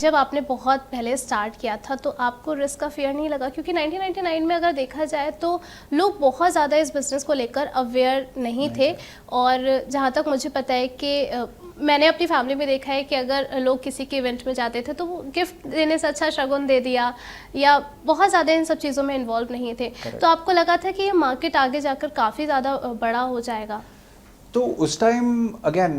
जब आपने बहुत पहले स्टार्ट किया था तो आपको रिस्क का फियर नहीं लगा? क्योंकि 1999 में अगर देखा जाए तो लोग बहुत ज़्यादा इस बिज़नेस को लेकर अवेयर नहीं थे। और जहाँ तक मुझे पता है कि मैंने अपनी फैमिली में देखा है कि अगर लोग किसी के इवेंट में जाते थे तो वो गिफ्ट देने से अच्छा शगुन दे दिया, या बहुत ज़्यादा इन सब चीज़ों में इन्वॉल्व नहीं थे। तो आपको लगा था कि ये मार्केट आगे जाकर काफ़ी ज़्यादा बड़ा हो जाएगा? तो उस time again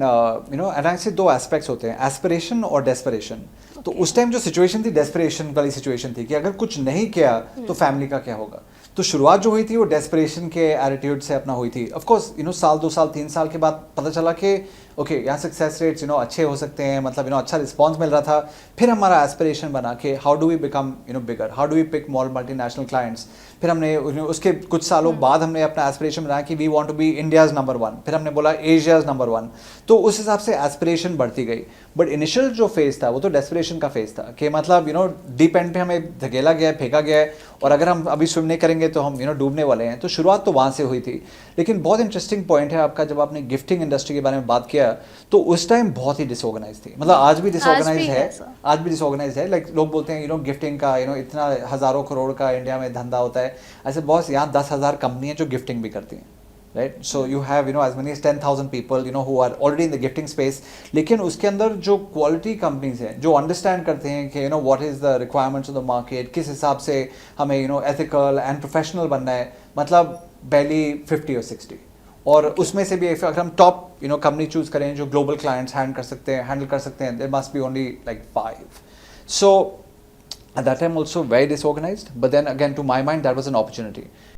you know and I से दो एस्पेक्ट्स होते हैं, एस्पिरेशन और डेस्परेशन। तो उस टाइम जो सिचुएशन थी डेस्परेशन वाली सिचुएशन थी कि अगर कुछ नहीं किया तो फैमिली का क्या होगा। तो शुरुआत जो हुई थी वो डेस्परेशन के एटीट्यूड से अपना हुई थी। ऑफ कोर्स यू नो साल 2 साल 3 साल के बाद पता चला कि ओके यहाँ सक्सेस रेट्स यू नो अच्छे हो सकते हैं, मतलब यू नो अच्छा रिस्पॉन्स मिल रहा था। फिर हमारा एस्पिरेशन बना कि how do we become you know bigger, how do we pick more multinational clients. फिर हमने उसके कुछ सालों बाद हमने अपना एस्पिरेशन बनाया कि we want to be India's number 1, फिर हमने बोला एशियाज नंबर 1। तो उस हिसाब से एस्पिरेशन बढ़ती गई। बट इनिशियल जो फेज था वो तो डेस्परेशन का फेज था कि मतलब यू नो डीप एंड पे हमें धकेला गया है, फेंका गया है, और अगर हम अभी स्विम नहीं करेंगे तो हम यू नो डूबने वाले हैं। तो शुरुआत तो वहाँ से हुई थी। लेकिन बहुत इंटरेस्टिंग पॉइंट है आपका, जब आपने गिफ्टिंग इंडस्ट्री के बारे में बात किया तो उस टाइम बहुत ही डिसऑर्गेनाइज थी। मतलब आज भी डिसऑर्गेनाइज है, आज भी डिसऑर्गेनाइज है। लाइक लोग बोलते हैं यू नो गिफ्टिंग का यू नो इतना हज़ारों करोड़ का इंडिया में धंधा होता है। ऐसे बहुत यहाँ 10,000 कंपनियाँ जो गिफ्टिंग भी करती हैं, right. So you have you know as many as 10,000 people you know who are already in the gifting space. लेकिन उसके अंदर जो क्वालिटी कंपनीज हैं जो अंडरस्टैंड करते हैं कि you know what is the requirements of the market, किस हिसाब से हमें you know ethical and professional बनना है, मतलब बैली 50 और 60। और उसमें से भी अगर हम top you know company choose करें जो ग्लोबल क्लाइंट्स हैंडल कर सकते हैं, there must be only like 5। सो at that time also very disorganized, but then again to my mind that was an opportunity